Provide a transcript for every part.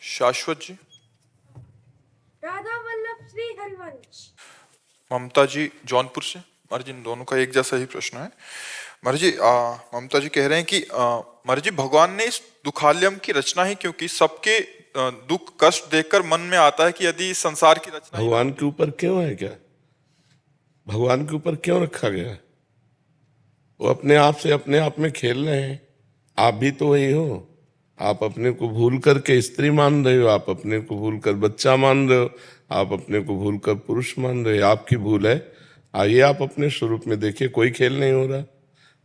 शाश्वत जी। राधा वल्लभ श्री हरिवंश। ममता जी जौनपुर से। महाराज जी इन दोनों का एक जैसा ही प्रश्न है। महाराज जी ममता जी कह रहे हैं कि महाराज जी भगवान ने इस दुखालयम की रचना ही क्यों की? सबके दुख कष्ट देखकर मन में आता है कि यदि इस संसार की रचना ही ना भगवान के ऊपर क्यों है क्या? भगवान के ऊपर क्यों रखा गया है? वो अपने आप से अपने आप में खेल रहे हैं। आप भी तो वही हो। आप अपने को भूल करके स्त्री मान रहे हो, आप अपने को भूल कर बच्चा मान रहे हो, आप अपने को भूल कर पुरुष मान रहे हो। आपकी भूल है। आइए आप अपने स्वरूप में देखिए, कोई खेल नहीं हो रहा,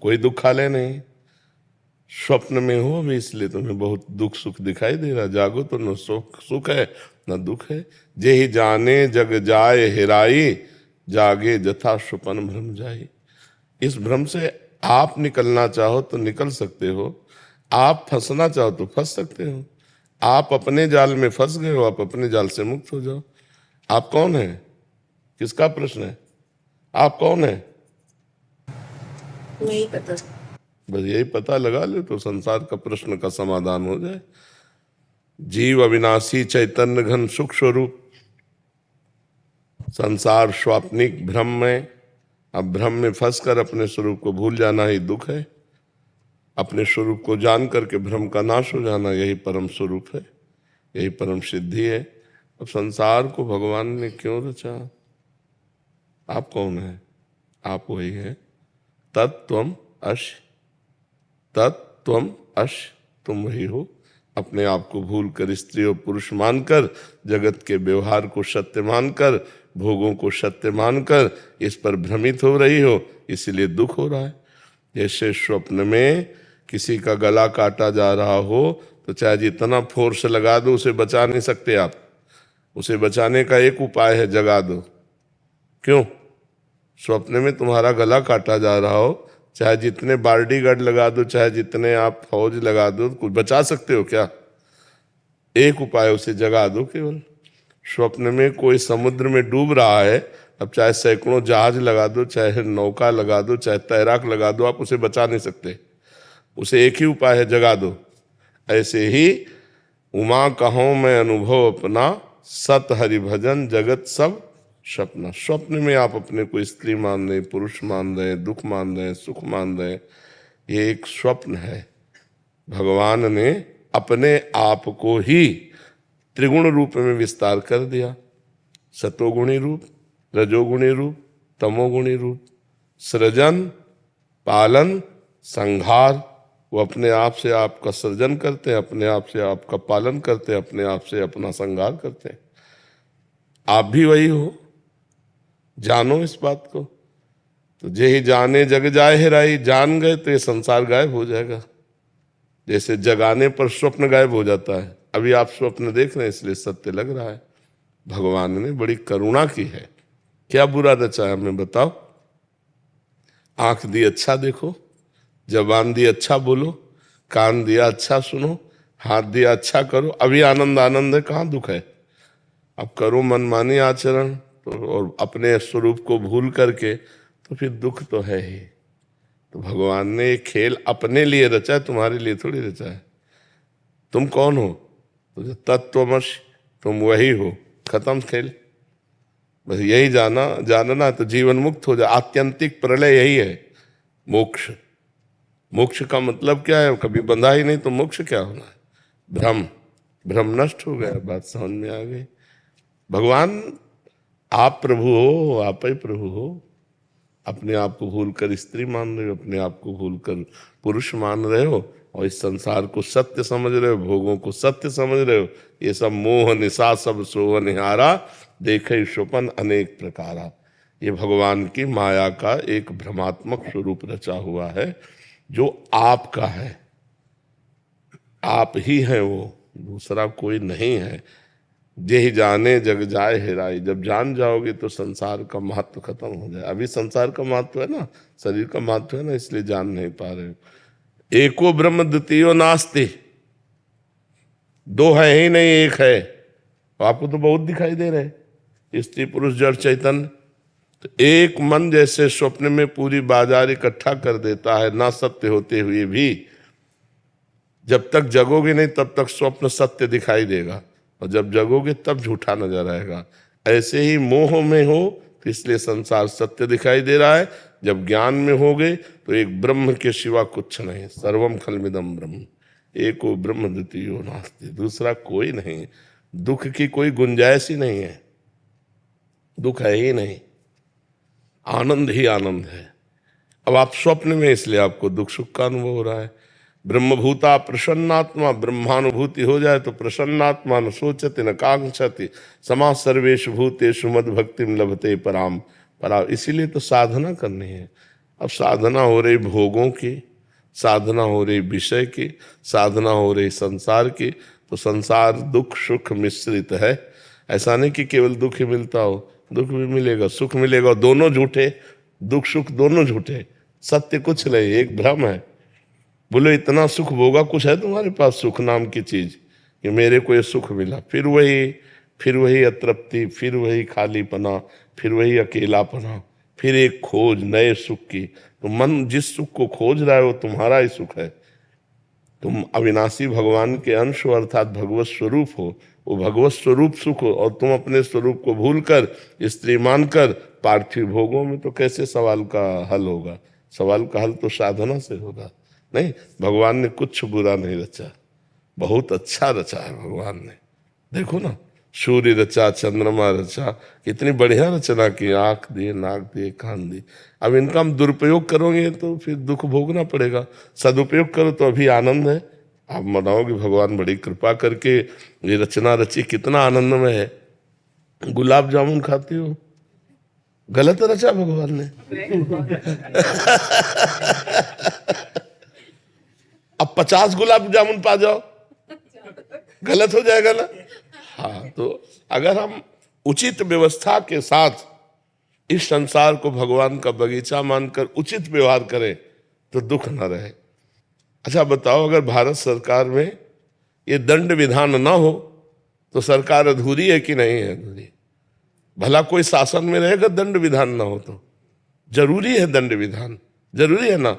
कोई दुखालय नहीं। स्वप्न में हो अभी, इसलिए तुम्हें बहुत दुख सुख दिखाई दे रहा। जागो तो न सुख सुख है न दुख है। जे ही जाने जग जाए हेराई, जागे जथा स्वपन भ्रम जाई। इस भ्रम से आप निकलना चाहो तो निकल सकते हो, आप फंसना चाहो तो फंस सकते हो। आप अपने जाल में फंस गए हो, आप अपने जाल से मुक्त हो जाओ। आप कौन है? किसका प्रश्न है? आप कौन है? नहीं पता। बस यही पता लगा ले तो संसार का प्रश्न का समाधान हो जाए। जीव अविनाशी चैतन्य घन सुख स्वरूप, संसार स्वाप्निक भ्रम में। अब भ्रम में फंसकर अपने स्वरूप को भूल जाना ही दुख है। अपने स्वरूप को जान करके भ्रम का नाश हो जाना, यही परम स्वरूप है, यही परम सिद्धि है। अब संसार को भगवान ने क्यों रचा? आप कौन है? आप वही है। तत्त्वम अश, तत्त्वम अश, तुम वही हो। अपने आप को भूल कर स्त्री और पुरुष मानकर, जगत के व्यवहार को सत्य मानकर, भोगों को सत्य मानकर इस पर भ्रमित हो रही हो, इसलिए दुख हो रहा है। जैसे स्वप्न में किसी का गला काटा जा रहा हो तो चाहे जितना फोर्स लगा दो उसे बचा नहीं सकते आप। उसे बचाने का एक उपाय है, जगा दो। क्यों? स्वप्न में तुम्हारा गला काटा जा रहा हो, चाहे जितने बॉडीगार्ड लगा दो, चाहे जितने आप फौज लगा दो, कुछ बचा सकते हो क्या? एक उपाय, उसे जगा दो केवल। स्वप्न में कोई समुद्र में डूब रहा है, अब चाहे सैकड़ों जहाज लगा दो, चाहे नौका लगा दो, चाहे तैराक लगा दो, आप उसे बचा नहीं सकते। उसे एक ही उपाय है, जगा दो। ऐसे ही उमा कहो मैं अनुभव अपना, सत हरि भजन जगत सब स्वप्न। स्वप्न में आप अपने को स्त्री मान रहे, पुरुष मान रहे, दुख मान रहे, सुख मान रहे, ये एक स्वप्न है। भगवान ने अपने आप को ही त्रिगुण रूप में विस्तार कर दिया। सतोगुणी रूप, रजोगुणी रूप, तमोगुणी रूप। सृजन, पालन, संहार। वो अपने आप से आपका सृजन करते हैं, अपने आप से आपका पालन करते हैं, अपने आप से अपना संहार करते हैं। आप भी वही हो, जानो इस बात को। तो जे ही जाने जग जाए हेराई, जान गए तो ये संसार गायब हो जाएगा। जैसे जगाने पर स्वप्न गायब हो जाता है। अभी आप स्वप्न देख रहे हैं इसलिए सत्य लग रहा है। भगवान ने बड़ी करुणा की है। क्या बुरा रचा है हमें बताओ? आंख दी अच्छा देखो, जबान दी अच्छा बोलो, कान दिया अच्छा सुनो, हाथ दिया अच्छा करो। अभी आनंद आनंद है, कहाँ दुख है? अब करो मनमानी आचरण तो और अपने स्वरूप को भूल करके, तो फिर दुख तो है ही। तो भगवान ने ये खेल अपने लिए रचा है, तुम्हारे लिए थोड़ी रचा है। तुम कौन हो? तो तत्वमश, तुम वही हो। खत्म खेल। बस यही जानना तो जीवन मुक्त हो जाए। आत्यंतिक प्रलय यही है, मोक्ष। मोक्ष का मतलब क्या है? कभी बंधा ही नहीं तो मोक्ष क्या होना है? भ्रम, भ्रम नष्ट हो गया, बात समझ में आ गई। भगवान आप प्रभु हो, आप ही प्रभु हो। अपने आप को भूल कर स्त्री मान रहे हो, अपने आप को भूल कर पुरुष मान रहे हो, और इस संसार को सत्य समझ रहे हो, भोगों को सत्य समझ रहे हो। ये सब मोह निशा सब सोह निहारा, देखे स्वपन अनेक प्रकारा। ये भगवान की माया का एक भ्रमात्मक स्वरूप रचा हुआ है, जो आपका है। आप ही हैं वो, दूसरा कोई नहीं है। जे ही जाने जग जाए हेराई, जब जान जाओगे तो संसार का महत्व खत्म हो जाए। अभी संसार का महत्व है ना, शरीर का महत्व है ना, इसलिए जान नहीं पा रहे हो। एको ब्रह्म द्वितीयो नास्ति, दो है ही नहीं, एक है। आपको तो बहुत दिखाई दे रहे, स्त्री पुरुष जड़ चैतन्य। तो एक मन जैसे स्वप्न में पूरी बाजार इकट्ठा कर देता है, ना सत्य होते हुए भी, जब तक जगोगे नहीं तब तक स्वप्न सत्य दिखाई देगा, और जब जगोगे तब झूठा नजर आएगा। ऐसे ही मोह में हो तो इसलिए संसार सत्य दिखाई दे रहा है, जब ज्ञान में हो गए तो एक ब्रह्म के सिवा कुछ नहीं, सर्वम खलमिदम ब्रह्म, एको ब्रह्म द्वितीयो नास्ति, दूसरा कोई नहीं। दुख की कोई गुंजाइश ही नहीं है, दुख है ही नहीं, आनंद ही आनंद है। अब आप स्वप्न में, इसलिए आपको दुख सुख का अनुभव हो रहा है। ब्रह्मभूता प्रसन्नात्मा, ब्रह्मानुभूति हो जाए तो प्रसन्नात्मा न सोचति न कांक्षति, समा सर्वेषु भूतेषु मद भक्तिम लभते पराम परा। इसीलिए तो साधना करनी है। अब साधना हो रही भोगों की, साधना हो रही विषय की, साधना हो रही संसार की, तो संसार दुख सुख मिश्रित है। ऐसा नहीं कि केवल दुख ही मिलता हो, दुख भी मिलेगा सुख मिलेगा, दोनों झूठे, दुख सुख दोनों झूठे, सत्य कुछ नहीं, एक भ्रम है। बोलो इतना सुख भोगा, कुछ है तुम्हारे पास सुख नाम की चीज कि मेरे को ये सुख मिला? फिर वही अतृप्ति, फिर वही खालीपना, फिर वही अकेलापना, फिर एक खोज नए सुख की। तो मन जिस सुख को खोज रहा है वो तुम्हारा ही सुख है। तुम अविनाशी भगवान के अंश हो, अर्थात भगवत स्वरूप हो, वो भगवत स्वरूप सुख हो, और तुम अपने स्वरूप को भूलकर स्त्री मानकर पार्थिव भोगों में, तो कैसे सवाल का हल होगा? सवाल का हल तो साधना से होगा। नहीं, भगवान ने कुछ बुरा नहीं रचा, बहुत अच्छा रचा है भगवान ने। देखो ना, सूर्य रचा, चंद्रमा रचा, कितनी बढ़िया रचना की, आंख दिए, नाक दिए, कान दिए। अब इनका हम दुरुपयोग करोगे तो फिर दुख भोगना पड़ेगा, सदुपयोग करो तो अभी आनंद है। आप मनाओगे भगवान बड़ी कृपा करके ये रचना रची, कितना आनंदमय है। गुलाब जामुन खाती हो, गलत रचा भगवान ने। अब 50 गुलाब जामुन पा जाओ, गलत हो जाएगा ना। हाँ, तो अगर हम उचित व्यवस्था के साथ इस संसार को भगवान का बगीचा मानकर उचित व्यवहार करें तो दुख न रहे। अच्छा बताओ, अगर भारत सरकार में ये दंड विधान ना हो तो सरकार अधूरी है कि नहीं है? अधूरी। भला कोई शासन में रहेगा दंड विधान ना हो तो? जरूरी है दंड विधान, जरूरी है ना।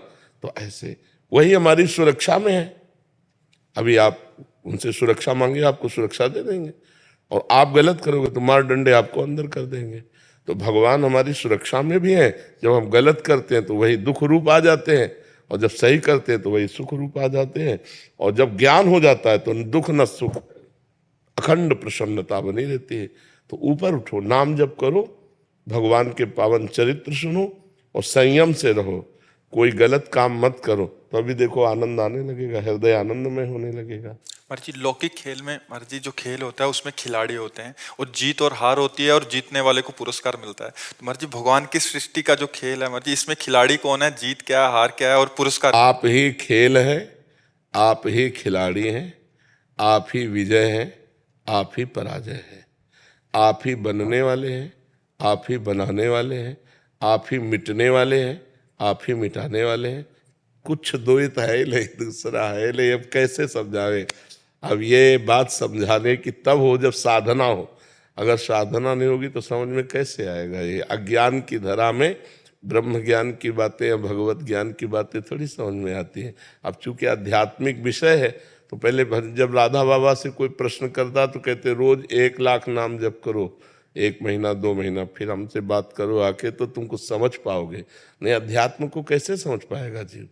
तो ऐसे वही हमारी सुरक्षा में है। अभी आप उनसे सुरक्षा मांगे, आपको सुरक्षा दे देंगे, और आप गलत करोगे तो मार डंडे आपको अंदर कर देंगे। तो भगवान हमारी सुरक्षा में भी है। जब हम गलत करते हैं तो वही दुख रूप आ जाते हैं, और जब सही करते हैं तो वही सुख रूप आ जाते हैं। और जब ज्ञान हो जाता है तो न दुख न सुख, अखंड प्रसन्नता बनी रहती है। तो ऊपर उठो, नाम जप करो, भगवान के पावन चरित्र सुनो, और संयम से रहो, कोई गलत काम मत करो, तो अभी देखो आनंद आने लगेगा, हृदय आनंदमय होने लगेगा। महर्षि लौकिक खेल में, महर्षि जो खेल होता है उसमें खिलाड़ी होते हैं, और जीत और हार होती है, और जीतने वाले को पुरस्कार मिलता है। तो महर्षि भगवान की सृष्टि का जो खेल है महर्षि, इसमें खिलाड़ी कौन है, जीत क्या है, हार क्या है, और पुरस्कार? आप ही खेल है, आप ही खिलाड़ी हैं, आप ही विजय हैं, आप ही पराजय है। आप ही बनने वाले हैं, आप ही बनाने वाले हैं, आप ही मिटने वाले हैं, आप ही मिटाने वाले हैं। कुछ द्वैत है नहीं, दूसरा है नहीं। अब कैसे समझावे? अब ये बात समझाने की तब हो जब साधना हो। अगर साधना नहीं होगी तो समझ में कैसे आएगा? ये अज्ञान की धरा में ब्रह्म ज्ञान की बातें या भगवत ज्ञान की बातें थोड़ी समझ में आती हैं। अब चूंकि आध्यात्मिक विषय है तो पहले जब राधा बाबा से कोई प्रश्न करता तो कहते रोज 1 लाख नाम जप करो, 1 महीना 2 महीना, फिर हमसे बात करो आके, तो तुम कुछ समझ पाओगे। नहीं, अध्यात्म को कैसे समझ पाएगा जीव?